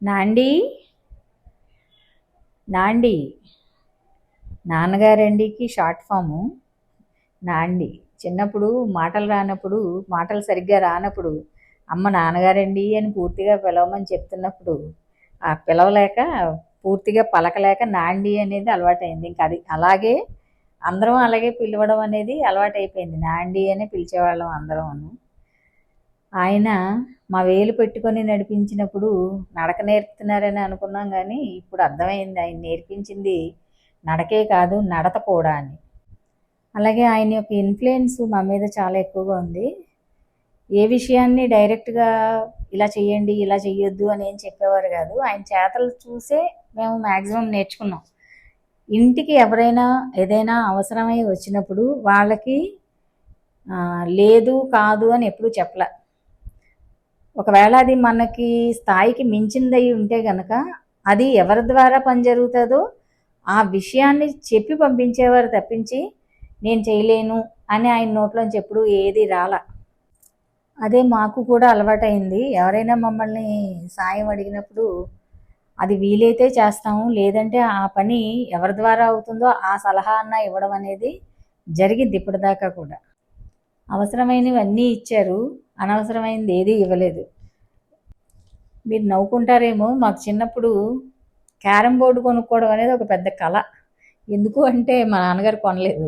నాండి నాండి నాన్నగారండికి short form నాండి. చిన్నప్పుడు మాటలు రానప్పుడు, మాటలు సరిగ్గా రానప్పుడు అమ్మ నాన్నగారండి అని పూర్తిగా పిలవమని చెప్తున్నప్పుడు ఆ పిలవలేక పూర్తిగా పలకలేక నాండి అనేది అలవాటైంది. ఇంకా అది అలాగే అందరం అలాగే పిలవడం అనేది అలవాటైపోయింది. నాండి అని పిలిచేవాళ్ళం అందరం. ఆయన మా వేలు పెట్టుకొని నడిపించినప్పుడు నడక నేర్పుతున్నారని అనుకున్నాం, కానీ ఇప్పుడు అర్థమైంది ఆయన నేర్పించింది నడకే కాదు నడత కూడా అని. అలాగే ఆయన యొక్క ఇన్ఫ్లుయెన్స్ మా మీద చాలా ఎక్కువగా ఉంది. ఏ విషయాన్ని డైరెక్ట్గా ఇలా చెయ్యండి ఇలా చెయ్యొద్దు అని ఏం చెప్పేవారు కాదు. ఆయన చేతలు చూసే మేము మ్యాక్సిమం నేర్చుకున్నాం. ఇంటికి ఎవరైనా ఏదైనా అవసరమై వచ్చినప్పుడు వాళ్ళకి లేదు కాదు అని ఎప్పుడూ చెప్పలే. ఒకవేళ అది మనకి స్థాయికి మించిందై ఉంటే గనక అది ఎవరి ద్వారా పని జరుగుతుందో ఆ విషయాన్ని చెప్పి పంపించేవారు తప్పించి నేను చేయలేను అని ఆయన నోట్లోంచి ఎప్పుడు ఏది రాల. అదే మాకు కూడా అలవాటైంది. ఎవరైనా మమ్మల్ని సాయం అడిగినప్పుడు అది వీలైతే చేస్తాము, లేదంటే ఆ పని ఎవరి ద్వారా అవుతుందో ఆ సలహా అన్న ఇవ్వడం అనేది జరిగింది ఇప్పటిదాకా కూడా. అవసరమైనవి అన్నీ ఇచ్చారు, అనవసరమైనది ఏదీ ఇవ్వలేదు. మీరు నవ్వుకుంటారేమో, మాకు చిన్నప్పుడు క్యారమ్ బోర్డు కొనుక్కోవడం అనేది ఒక పెద్ద కళ. ఎందుకు అంటే మా నాన్నగారు కొనలేదు.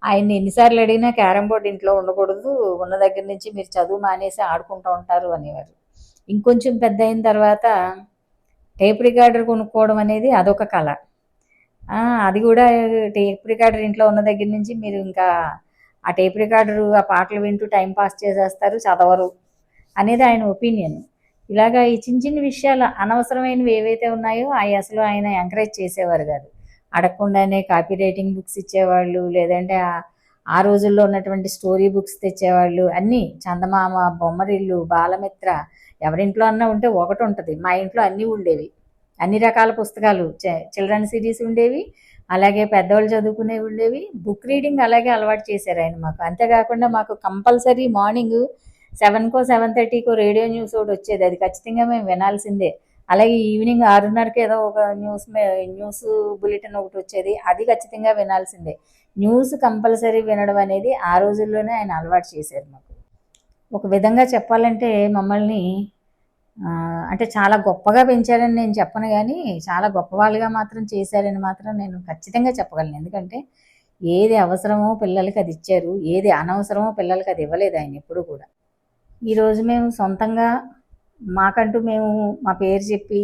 ఆయన్ని ఎన్నిసార్లు అడిగినా క్యారమ్ బోర్డు ఇంట్లో ఉండకూడదు, ఉన్న దగ్గర నుంచి మీరు చదువు మానేసి ఆడుకుంటూ ఉంటారు అనేవారు. ఇంకొంచెం పెద్ద అయిన తర్వాత టేప్ రికార్డర్ కొనుక్కోవడం అనేది అదొక కళ. అది కూడా టేప్ రికార్డర్ ఇంట్లో ఉన్న దగ్గర నుంచి మీరు ఇంకా ఆ టేప్ రికార్డరు ఆ పాటలు వింటూ టైం పాస్ చేసేస్తారు, చదవరు అనేది ఆయన ఒపీనియన్. ఇలాగా ఈ చిన్న చిన్న విషయాలు అనవసరమైనవి ఏవైతే ఉన్నాయో అవి అసలు ఆయన ఎంకరేజ్ చేసేవారు కాదు. అడగకుండానే కాపీ రైటింగ్ బుక్స్ ఇచ్చేవాళ్ళు, లేదంటే ఆ రోజుల్లో ఉన్నటువంటి స్టోరీ బుక్స్ తెచ్చేవాళ్ళు. అన్నీ చందమామ, బొమ్మరిల్లు, బాలమిత్ర ఎవరింట్లో అన్నా ఉంటే ఒకటి ఉంటుంది. మా ఇంట్లో అన్నీ ఉండేవి, అన్ని రకాల పుస్తకాలు, చిల్డ్రన్ సిరీస్ ఉండేవి, అలాగే పెద్దవాళ్ళు చదువుకునేవి ఉండేవి. బుక్ రీడింగ్ అలాగే అలవాటు చేశారు ఆయన మాకు. అంతేకాకుండా మాకు కంపల్సరీ మార్నింగ్ 7కో 7:30కో రేడియో న్యూస్ ఒకటి వచ్చేది, అది ఖచ్చితంగా మేము వినాల్సిందే. అలాగే ఈవినింగ్ 6:30కి ఏదో ఒక న్యూస్ బులెటిన్ ఒకటి వచ్చేది, అది ఖచ్చితంగా వినాల్సిందే. న్యూస్ కంపల్సరీ వినడం అనేది ఆ రోజుల్లోనే ఆయన అలవాటు చేశారు మాకు. ఒక విధంగా చెప్పాలంటే మమ్మల్ని అంటే చాలా గొప్పగా పెంచారని నేను చెప్పను, కానీ చాలా గొప్పవాళ్ళుగా మాత్రం చేశారని మాత్రం నేను ఖచ్చితంగా చెప్పగలను. ఎందుకంటే ఏది అవసరమో పిల్లలకి అది ఇచ్చారు, ఏది అనవసరమో పిల్లలకి అది ఇవ్వలేదు ఆయన ఎప్పుడు కూడా. ఈరోజు మేము సొంతంగా మాకంటూ మేము మా పేరు చెప్పి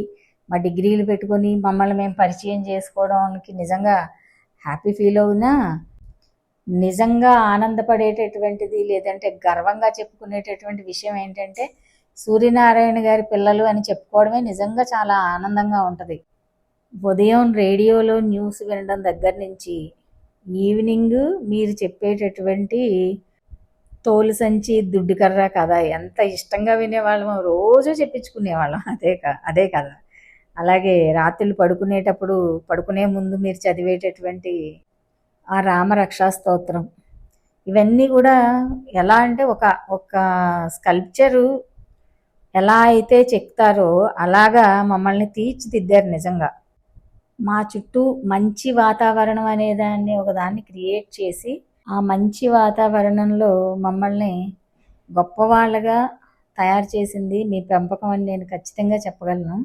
మా డిగ్రీలు పెట్టుకొని మమ్మల్ని మేము పరిచయం చేసుకోవడానికి నిజంగా హ్యాపీ ఫీల్ అవునా, నిజంగా ఆనందపడేటటువంటిది లేదంటే గర్వంగా చెప్పుకునేటటువంటి విషయం ఏంటంటే సూర్యనారాయణ గారి పిల్లలు అని చెప్పుకోవడమే నిజంగా చాలా ఆనందంగా ఉంటుంది. ఉదయం రేడియోలో న్యూస్ వినడం దగ్గర నుంచి ఈవినింగ్ మీరు చెప్పేటటువంటి తోలు సంచి దుడ్డుకర్ర కథ ఎంత ఇష్టంగా వినేవాళ్ళము, రోజు చెప్పించుకునేవాళ్ళం అదే కథ. అలాగే రాత్రులు పడుకునేటప్పుడు పడుకునే ముందు మీరు చదివేటటువంటి ఆ రామరక్షా స్తోత్రం, ఇవన్నీ కూడా ఎలా అంటే ఒక స్కల్ప్చరు ఎలా అయితే చెక్తారో అలాగా మమ్మల్ని తీర్చిదిద్దారు నిజంగా. మా చుట్టూ మంచి వాతావరణం అనేదాన్ని ఒకదాన్ని క్రియేట్ చేసి ఆ మంచి వాతావరణంలో మమ్మల్ని గొప్పవాళ్ళగా తయారు చేసింది మీ పెంపకం అని నేను ఖచ్చితంగా చెప్పగలను.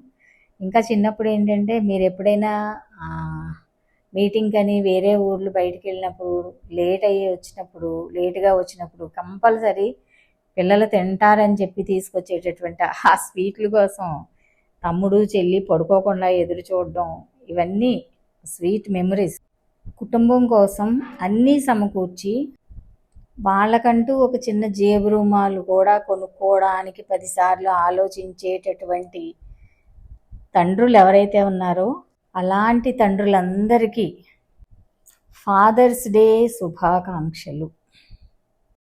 ఇంకా చిన్నప్పుడు ఏంటంటే మీరు ఎప్పుడైనా మీటింగ్ అని వేరే ఊర్లు బయటికి వెళ్ళినప్పుడు లేటుగా వచ్చినప్పుడు కంపల్సరీ పిల్లలు తింటారని చెప్పి తీసుకొచ్చేటటువంటి ఆ స్వీట్ల కోసం తమ్ముడు చెల్లి పడుకోకుండా ఎదురు చూడడం, ఇవన్నీ స్వీట్ మెమరీస్. కుటుంబం కోసం అన్నీ సమకూర్చి వాళ్ళకంటూ ఒక చిన్న జేబు రుమాలు కూడా కొనుక్కోవడానికి 10 సార్లు ఆలోచించేటటువంటి తండ్రులు ఎవరైతే ఉన్నారో అలాంటి తండ్రులందరికీ ఫాదర్స్ డే శుభాకాంక్షలు.